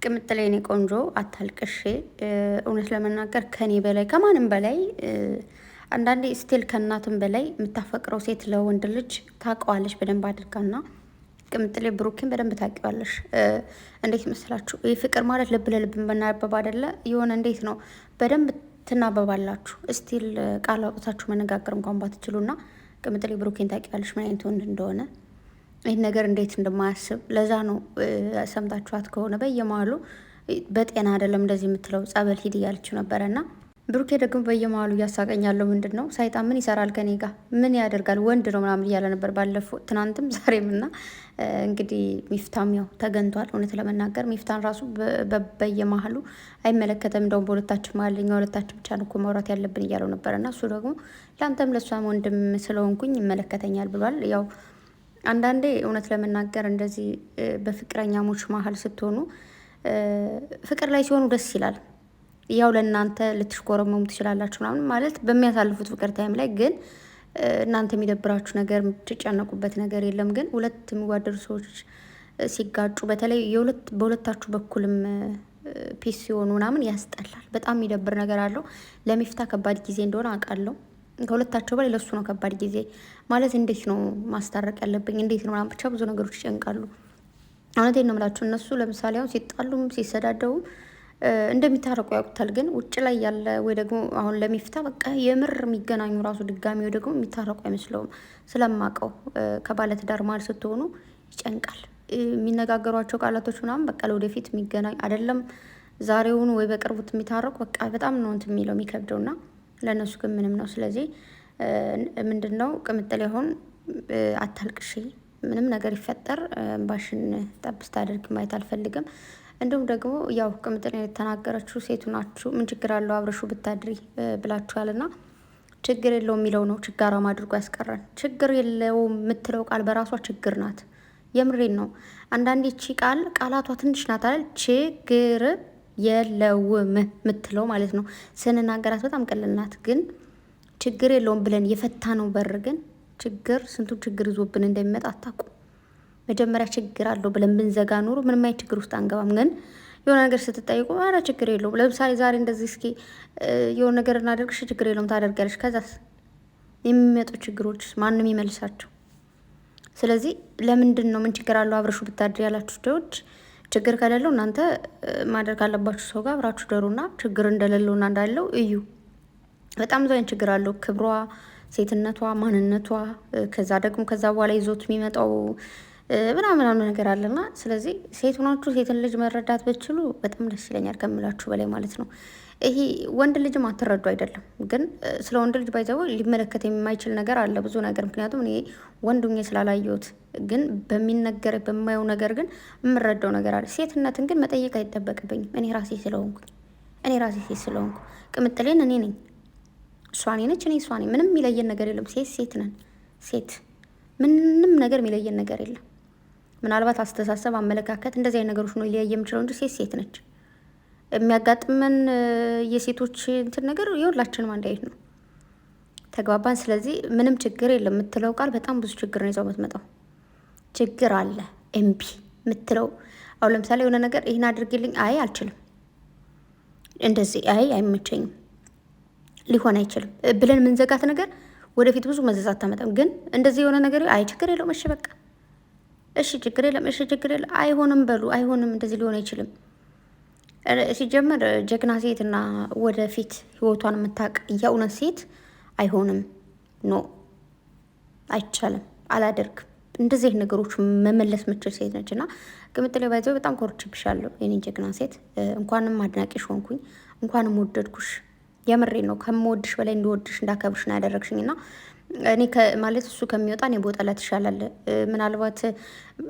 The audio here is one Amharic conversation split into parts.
ቅምጥሌ የኔ ቆንጆ አታልቅሽ። እውነት ለመናገር ከኔ በላይ ከማንም በላይ አንዳንዴ ስቲል ከእናትም በላይ የምታፈቅረው ሴት ለወንድ ልጅ ታውቀዋለች በደንብ አድርጋና ቅምጥሌ ብሩኬን በደንብ ታውቂዋለሽ። እንዴት መስላችሁ? ይህ ፍቅር ማለት ልብ ለልብ መናበብ አይደለ? የሆነ እንዴት ነው በደንብ ትናበባላችሁ። ስቲል ቃል አውጥታችሁ መነጋገር እንኳን ባትችሉና ቅምጥሌ ብሩኬን ታውቂዋለሽ ምን አይነት ወንድ እንደሆነ ይህን ነገር እንዴት እንደማያስብ። ለዛ ነው ሰምታችኋት ከሆነ በየመሀሉ በጤና አይደለም እንደዚህ የምትለው ጸበል ሂድ እያለችው ነበረና ብሩኬ ደግሞ በየመሀሉ እያሳቀኛለሁ። ምንድን ነው ሰይጣን ምን ይሰራል ከኔ ጋር ምን ያደርጋል ወንድ ነው ምናምን እያለ ነበር ባለፈው ትናንትም ዛሬም። እና እንግዲህ ሚፍታም ያው ተገንቷል። እውነት ለመናገር ሚፍታን ራሱ በየመሀሉ አይመለከተም እንደውም በሁለታችን መሀል እኛ ሁለታችን ብቻ እኮ ማውራት ያለብን እያለው ነበር። እና እሱ ደግሞ ለአንተም ለእሷም ወንድም ስለሆንኩኝ ይመለከተኛል ብሏል። ያው አንዳንዴ እውነት ለመናገር እንደዚህ በፍቅረኛሞች መሀል ስትሆኑ ፍቅር ላይ ሲሆኑ ደስ ይላል። ያው ለእናንተ ልትሽኮረመሙ ትችላላችሁ ምናምን ማለት በሚያሳልፉት ፍቅር ታይም ላይ ግን እናንተ የሚደብራችሁ ነገር የምትጨነቁበት ነገር የለም። ግን ሁለት የሚዋደዱ ሰዎች ሲጋጩ በተለይ በሁለታችሁ በኩልም ፒስ ሲሆኑ ምናምን ያስጠላል። በጣም የሚደብር ነገር አለው። ለሚፍታ ከባድ ጊዜ እንደሆነ አውቃለሁ። ከሁለታቸው በላይ ለሱ ነው ከባድ ጊዜ ማለት። እንዴት ነው ማስታረቅ ያለብኝ እንዴት ነው ምናምን ብቻ ብዙ ነገሮች ይጨንቃሉ። እውነቴን ነው የምላችሁ። እነሱ ለምሳሌ አሁን ሲጣሉም ሲሰዳደቡም እንደሚታረቁ ያውቁታል። ግን ውጭ ላይ ያለ ወይ ደግሞ አሁን ለሚፍታ በቃ የምር የሚገናኙ ራሱ ድጋሚ ወይ ደግሞ የሚታረቁ አይመስለውም። ስለማቀው ከባለትዳር መሀል ስትሆኑ ይጨንቃል። የሚነጋገሯቸው ቃላቶች ምናምን በቃ ለወደፊት የሚገናኙ አይደለም ዛሬውኑ ወይ በቅርቡት የሚታረቁ በቃ በጣም ነው እንትን የሚለው የሚከብደውና ለእነሱ ግን ምንም ነው። ስለዚህ ምንድን ነው ቅምጥሌ አሁን አታልቅሽ፣ ምንም ነገር ይፈጠር ባሽን ጠብስ ታደርግ ማየት አልፈልግም። እንዲሁም ደግሞ ያው ቅምጥሌ የተናገረችው ሴቱ ናችሁ ምን ችግር አለው አብረሹ ብታድሪ ብላችኋልና ችግር የለውም የሚለው ነው ችጋራም አድርጎ ያስቀረን። ችግር የለውም የምትለው ቃል በራሷ ችግር ናት። የምሬን ነው። አንዳንዴ ቃላቷ ትንሽ ናት አይደል? ችግር የለውም የምትለው ማለት ነው። ስንናገራት በጣም ቀላል ናት፣ ግን ችግር የለውም ብለን የፈታ ነው በር ግን ችግር ስንቱን ችግር ይዞብን እንደሚመጣ አታውቁም። መጀመሪያ ችግር አለው ብለን ብንዘጋ ኖሮ ምንም አይነት ችግር ውስጥ አንገባም። ግን የሆነ ነገር ስትጠይቁ ኧረ ችግር የለውም፣ ለምሳሌ ዛሬ እንደዚህ እስኪ የሆነ ነገር እናደርግሽ ችግር የለውም ታደርጊያለሽ። ከዛስ የሚመጡ ችግሮች ማንም ይመልሳቸው። ስለዚህ ለምንድን ነው ምን ችግር አለው አብረሹ ብታድሪ ያላችሁ ሰዎች ችግር ከሌለው እናንተ ማድረግ ካለባችሁ ሰው ጋር አብራችሁ ደሩና ችግር እንደሌለውና እንዳለው እዩ። በጣም ብዙ አይነት ችግር አለው። ክብሯ፣ ሴትነቷ፣ ማንነቷ ከዛ በኋላ ይዞት የሚመጣው ምናምን ነገር አለና ስለዚህ ሴት ሆናችሁ ሴትን ልጅ መረዳት ብትችሉ በጣም ደስ ይለኛል ከምላችሁ በላይ ማለት ነው። ይሄ ወንድ ልጅም አትረዱ አይደለም፣ ግን ስለ ወንድ ልጅ ባይዘው ሊመለከት የማይችል ነገር አለ ብዙ ነገር። ምክንያቱም እኔ ወንዱኜ ስላላየሁት፣ ግን በሚነገር በማየው ነገር ግን የምረዳው ነገር አለ። ሴትነትን ግን መጠየቅ አይጠበቅብኝም እኔ ራሴ ሴት ስለሆንኩ ቅምጥሌን እኔ ነኝ፣ እሷ እኔ ነች፣ እኔ እሷ ነኝ። ምንም የሚለየን ነገር የለም። ሴት ነን። ሴት ምንም ነገር የሚለየን ነገር የለም። ምናልባት አስተሳሰብ፣ አመለካከት እንደዚህ አይነት ነገሮች ነው ሊለየ የምችለው እንጂ ሴት ነች። የሚያጋጥመን የሴቶች እንትን ነገር የሁላችንም አንድ አይነት ነው። ተግባባን። ስለዚህ ምንም ችግር የለም የምትለው ቃል በጣም ብዙ ችግር ነው ይዘው የምትመጣው። ችግር አለ እምቢ የምትለው አሁን ለምሳሌ የሆነ ነገር ይህን አድርግልኝ፣ አይ አልችልም፣ እንደዚህ አይ አይመቸኝም፣ ሊሆን አይችልም ብለን የምንዘጋት ነገር ወደፊት ብዙ መዘዝ አታመጣም። ግን እንደዚህ የሆነ ነገር አይ ችግር የለውም፣ እሺ በቃ እሺ ችግር የለም፣ እሺ ችግር የለም፣ አይሆንም በሉ፣ አይሆንም እንደዚህ ሊሆን አይችልም። ሲጀመር ጀግና ሴት እና ወደፊት ህይወቷን የምታውቅ የእውነት ሴት አይሆንም፣ ኖ አይቻልም፣ አላደርግም እንደዚህ ነገሮች መመለስ ምችል ሴት ነች። እና ቅምጥሌ ባይዘው በጣም ኮርችብሻለሁ የኔ ጀግና ሴት። እንኳንም አድናቂሽ ሆንኩኝ፣ እንኳንም ወደድኩሽ። የምሬ ነው። ከምወድሽ በላይ እንድወድሽ እንዳከብርሽ ነው ያደረግሽኝ። እና እኔ ማለት እሱ ከሚወጣ እኔ በወጣላት ይሻላል። ምናልባት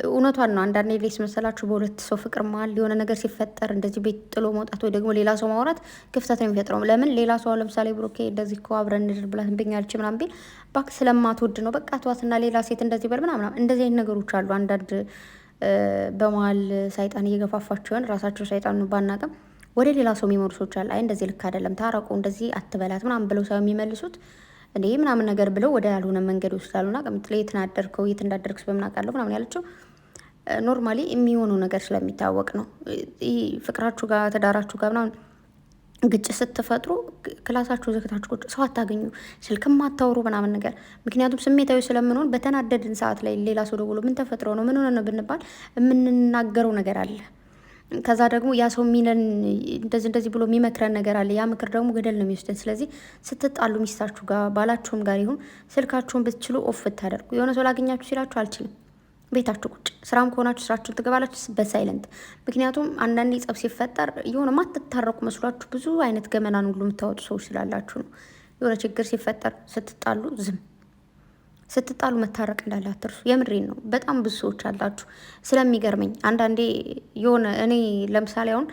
እውነቷን ነው። አንዳንዴ ሌስ መሰላችሁ በሁለት ሰው ፍቅር መሀል የሆነ ነገር ሲፈጠር እንደዚህ ቤት ጥሎ መውጣት ወይ ደግሞ ሌላ ሰው ማውራት ክፍተት ነው የሚፈጥረው። ለምን ሌላ ሰው ለምሳሌ ብሩኬ እንደዚህ እኮ አብረን እንድር ብላት ብኛልች ምናምን ቢል ባክ ስለማትወድ ነው በቃ ተዋትና ሌላ ሴት እንደዚህ በል ምናምን እንደዚህ አይነት ነገሮች አሉ። አንዳንድ በመሀል ሰይጣን እየገፋፋቸው ይሆን ራሳቸው ሰይጣን ባናቅም ወደ ሌላ ሰው የሚመሩ ሰዎች አሉ። አይ እንደዚህ ልክ አይደለም ታረቁ፣ እንደዚህ አትበላት ምናምን ብለው ሰው የሚመልሱት እንዴ ምናምን ነገር ብለው ወደ ያልሆነ መንገድ ይወስዳሉና ቅምጥሌ የት ናደርከው የት እንዳደርክስ በምን አውቃለሁ ምናምን ያለችው ኖርማሊ የሚሆነው ነገር ስለሚታወቅ ነው። ፍቅራችሁ ጋር ትዳራችሁ ጋር ምናምን ግጭት ስትፈጥሩ ክላሳችሁ ዘግታችሁ ቁጭ ሰው አታገኙ፣ ስልክም አታውሩ ምናምን ነገር። ምክንያቱም ስሜታዊ ስለምንሆን በተናደድን ሰዓት ላይ ሌላ ሰው ደውሎ ምን ተፈጥሮ ነው ምን ሆነ ነው ብንባል የምንናገረው ነገር አለ። ከዛ ደግሞ ያ ሰው የሚለን እንደዚህ ብሎ የሚመክረን ነገር አለ። ያ ምክር ደግሞ ገደል ነው የሚወስደን። ስለዚህ ስትጣሉ ሚስታችሁ ጋር ባላችሁም ጋር ይሁን ስልካችሁን ብትችሉ ኦፍ ብታደርጉ። የሆነ ሰው ላገኛችሁ ሲላችሁ አልችልም፣ ቤታችሁ ቁጭ፣ ስራም ከሆናችሁ ስራችሁን ትገባላችሁ በሳይለንት። ምክንያቱም አንዳንዴ ጸብ ሲፈጠር የሆነ ማትታረቁ መስሏችሁ ብዙ አይነት ገመናን ሁሉ የምታወጡ ሰዎች ስላላችሁ ነው። የሆነ ችግር ሲፈጠር ስትጣሉ ዝም፣ ስትጣሉ መታረቅ እንዳለ አትርሱ። የምሬን ነው። በጣም ብዙ ሰዎች አላችሁ። ስለሚገርመኝ አንዳንዴ የሆነ እኔ ለምሳሌ አሁን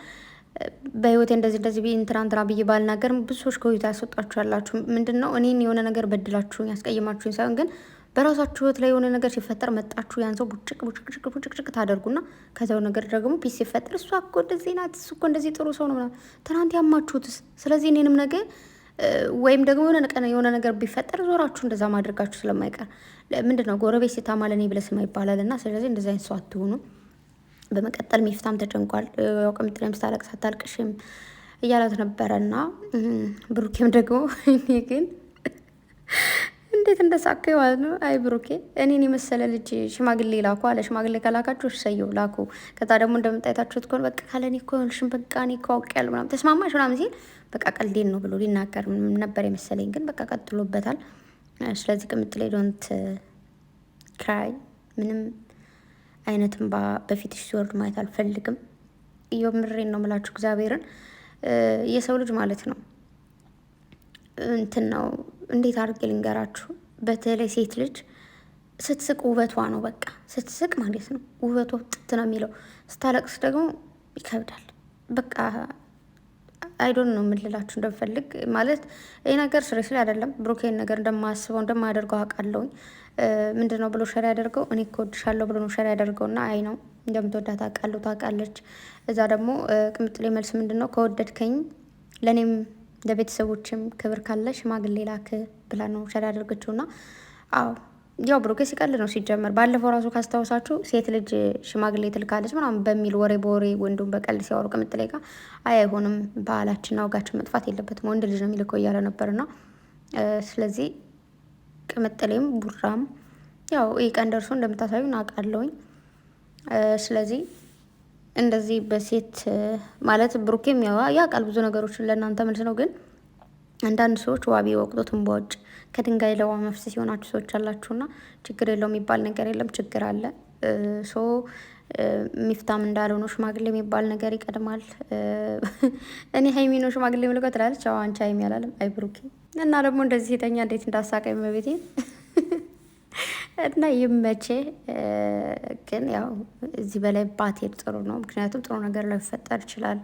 በህይወቴ እንደዚህ ትናንትና ብዬ ባልናገርም ብዙ ሰዎች ከህይወት ያስወጣችሁ ያላችሁ ምንድን ነው እኔን የሆነ ነገር በድላችሁኝ ያስቀይማችሁኝ ሳይሆን ግን በራሳችሁ ህይወት ላይ የሆነ ነገር ሲፈጠር መጣችሁ ያን ሰው ቡጭቅ ታደርጉና ከዚያው ነገር ደግሞ ፒስ ሲፈጠር እሷ እኮ እንደዚህ ናት፣ እሱ እኮ እንደዚህ ጥሩ ሰው ነው ምናምን ትናንት ያማችሁትስ። ስለዚህ እኔንም ነገ ወይም ደግሞ የሆነ ነገር ቢፈጠር ዞራችሁ እንደዛ ማድረጋችሁ ስለማይቀር ምንድን ነው ጎረቤት ሲታማ ለእኔ ብለህ ስማ ይባላል። እና ስለዚህ እንደዚ አይነት ሰው አትሆኑ። በመቀጠል ሚፍታም ተጨንቋል። ያው ቅምጥሌም ስታለቅስ አታልቅሽም እያላት ነበረ እና ብሩኬም ደግሞ እኔ ግን እንዴት እንደሳቀ ማለት ነው። አይ ብሩኬ እኔን የመሰለ ልጅ ሽማግሌ ላኩ አለ። ሽማግሌ ከላካችሁ እሰየው ላኩ። ከዛ ደግሞ እንደምታይታችሁት ከሆነ በቃ ካለኔ እኮ ልሽን በቃ እኔ እኮ አውቄያለሁ ምናምን ተስማማሽ ምናምን ሲል በቃ ቀልዴን ነው ብሎ ሊናገር ነበር የመሰለኝ፣ ግን በቃ ቀጥሎበታል። ስለዚህ ቅምጥሌ ዶንት ክራይ፣ ምንም አይነት እንባ በፊትሽ ሲወርድ ማየት አልፈልግም። ምሬን ነው የምላችሁ እግዚአብሔርን። የሰው ልጅ ማለት ነው እንትን ነው እንዴት አድርጌ ልንገራችሁ። በተለይ ሴት ልጅ ስትስቅ ውበቷ ነው። በቃ ስትስቅ ማለት ነው ውበቷ ጥት ነው የሚለው። ስታለቅስ ደግሞ ይከብዳል። በቃ አይዶን ነው የምልላችሁ እንደምፈልግ ማለት ይህ ነገር ስሬስ ላይ አይደለም። ብሩኬን ነገር እንደማስበው እንደማያደርገው አውቃለሁኝ። ምንድን ነው ብሎ ሸር ያደርገው እኔ እኮ እወድሻለሁ ብሎ ነው ሸር ያደርገው እና አይ ነው እንደምትወዳት አውቃለሁ ታውቃለች። እዛ ደግሞ ቅምጥሌ መልስ ምንድን ነው ከወደድከኝ ለእኔም ለቤተሰቦችም ክብር ካለ ሽማግሌ ላክ ብላ ነው ሸር ያደርገችው። እና አዎ ያው ብሩኬ ሲቀልድ ነው ሲጀመር። ባለፈው ራሱ ካስታወሳችሁ ሴት ልጅ ሽማግሌ ትልካለች ምናምን በሚል ወሬ በወሬ ወንዱም በቀልድ ሲያወሩ ቅምጥሌ ጋር አይ አይሆንም፣ ባህላችንና ወጋችን መጥፋት የለበትም ወንድ ልጅ ነው የሚልከው እያለ ነበርና ስለዚህ ቅምጥሌም ቡራም ያው ይህ ቀን ደርሶ እንደምታሳዩ አውቃለሁኝ። ስለዚህ እንደዚህ በሴት ማለት ብሩኬም ያውቃል ብዙ ነገሮችን ለእናንተ መልስ ነው። ግን አንዳንድ ሰዎች ዋቢ ወቅቶት እንቧጭ ከድንጋይ ለውሃ መፍሰስ ሲሆናችሁ ሰዎች አላችሁና ችግር የለው የሚባል ነገር የለም፣ ችግር አለ። ሚፍታም እንዳለው ነው ሽማግሌ የሚባል ነገር ይቀድማል። እኔ ሀይሚ ነው ሽማግሌ ምልኮ ትላለች። አዎ አንቺ ሀይሚ አላለም። አይ ብሩኬ እና ደግሞ እንደዚህ ሴተኛ እንዴት እንዳሳቀኝ መቤቴ እና ይመቼ። ግን ያው እዚህ በላይ ባትሄድ ጥሩ ነው። ምክንያቱም ጥሩ ነገር ላይ ሊፈጠር ይችላል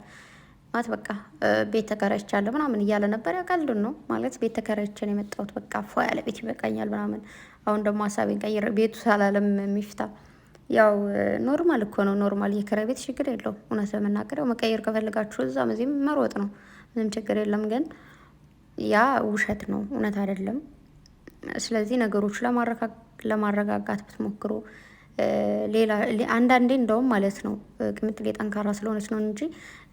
ማለት በቃ ቤት ተከራይቻለሁ ምናምን እያለ ነበር። ያው ቀልዱን ነው ማለት ቤት ተከራይቼን የመጣሁት በቃ ፎ ያለ ቤት ይበቃኛል ምናምን። አሁን ደግሞ ሀሳቤን ቀይር ቤቱ ሳላለም ሚፍታ ያው ኖርማል እኮ ነው። ኖርማል የኪራይ ቤት ችግር የለውም። እውነት ለመናገር ያው መቀየር ከፈልጋችሁ እዛም እዚህም መሮጥ ነው፣ ምንም ችግር የለም። ግን ያ ውሸት ነው፣ እውነት አይደለም። ስለዚህ ነገሮች ለማረጋጋት ብትሞክሩ ሌላ አንዳንዴ እንደውም ማለት ነው ቅምጥሌ ጠንካራ ስለሆነች ነው እንጂ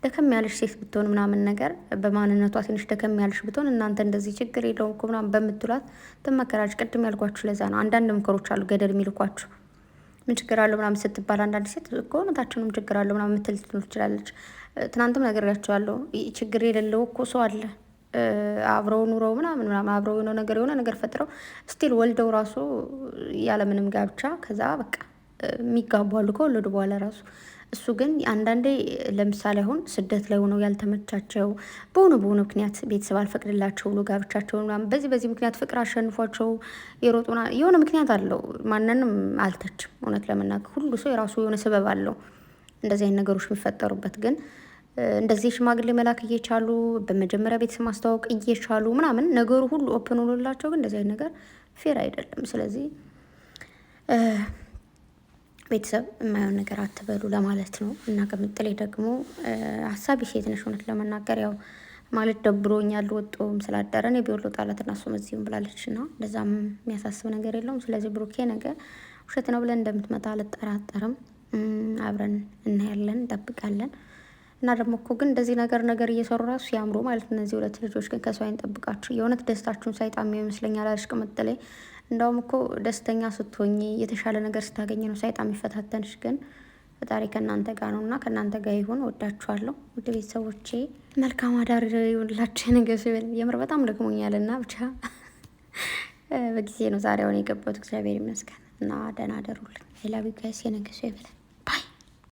ደከም ያለሽ ሴት ብትሆን ምናምን ነገር በማንነቷ ትንሽ ደከም ያለሽ ብትሆን እናንተ እንደዚህ ችግር የለውም እኮ ምናምን በምትሏት ትመከራለች። ቅድም ያልኳችሁ ለዛ ነው። አንዳንድ ምክሮች አሉ ገደል የሚልኳችሁ ምን ችግር አለው ምናምን ስትባል አንዳንድ ሴት እኮ እውነታችንም ችግር አለው ምናምን ምትል ትችላለች። ትናንትም ነግሬያቸዋለሁ። ችግር የሌለው እኮ ሰው አለ አብረው ኑረው ምናምን አብረው የሆነ ነገር ፈጥረው ስቲል ወልደው ራሱ ያለምንም ጋብቻ ከዛ በቃ የሚጋቡ አሉ ከወለዱ በኋላ ራሱ። እሱ ግን አንዳንዴ ለምሳሌ አሁን ስደት ላይ ሆነው ያልተመቻቸው በሆነ ምክንያት ቤተሰብ አልፈቅድላቸው ብሎ ጋብቻቸው ምናምን በዚህ ምክንያት ፍቅር አሸንፏቸው የሮጡ የሆነ ምክንያት አለው። ማንንም አልተችም። እውነት ለመናገር ሁሉ ሰው የራሱ የሆነ ስበብ አለው እንደዚህ አይነት ነገሮች የሚፈጠሩበት። ግን እንደዚህ ሽማግሌ መላክ እየቻሉ በመጀመሪያ ቤተሰብ ማስተዋወቅ እየቻሉ ምናምን ነገሩ ሁሉ ኦፕን ሆኖላቸው ግን እንደዚህ አይነት ነገር ፌር አይደለም። ስለዚህ ቤተሰብ የማየውን ነገር አትበሉ ለማለት ነው። እና ቅምጥሌ ደግሞ ሀሳቢ ሴት ነሽ። እውነት ለመናገር ያው ማለት ደብሮኛል ወጦም ስላደረ እኔ ቢወሎ ጣላት እና እሱ መዚሁም ብላለች እና እንደዛም የሚያሳስብ ነገር የለውም። ስለዚህ ብሩኬ ነገር ውሸት ነው ብለን እንደምትመጣ አልጠራጠርም። አብረን እናያለን፣ እንጠብቃለን። እና ደግሞ እኮ ግን እንደዚህ ነገር እየሰሩ ራሱ ያምሩ ማለት እነዚህ ሁለት ልጆች ግን ከሰው አይንጠብቃችሁ። የእውነት ደስታችሁን ሳይጣም ይመስለኛል። አልሽቅምጥ ላይ እንደውም እኮ ደስተኛ ስትሆኝ የተሻለ ነገር ስታገኝ ነው ሳይጣም የሚፈታተንሽ። ግን ፈጣሪ ከእናንተ ጋር ነው እና ከእናንተ ጋር ይሁን። ወዳችኋለሁ ውድ ቤተሰቦቼ። መልካም አዳር ይሁንላችሁ። ነገ የምር በጣም ደክሞኛል እና ብቻ በጊዜ ነው ዛሬውን የገባሁት። እግዚአብሔር ይመስገን እና ደህና አደሩልኝ። ሌላ ቢጋይስ የነገ ሰው ይበላል።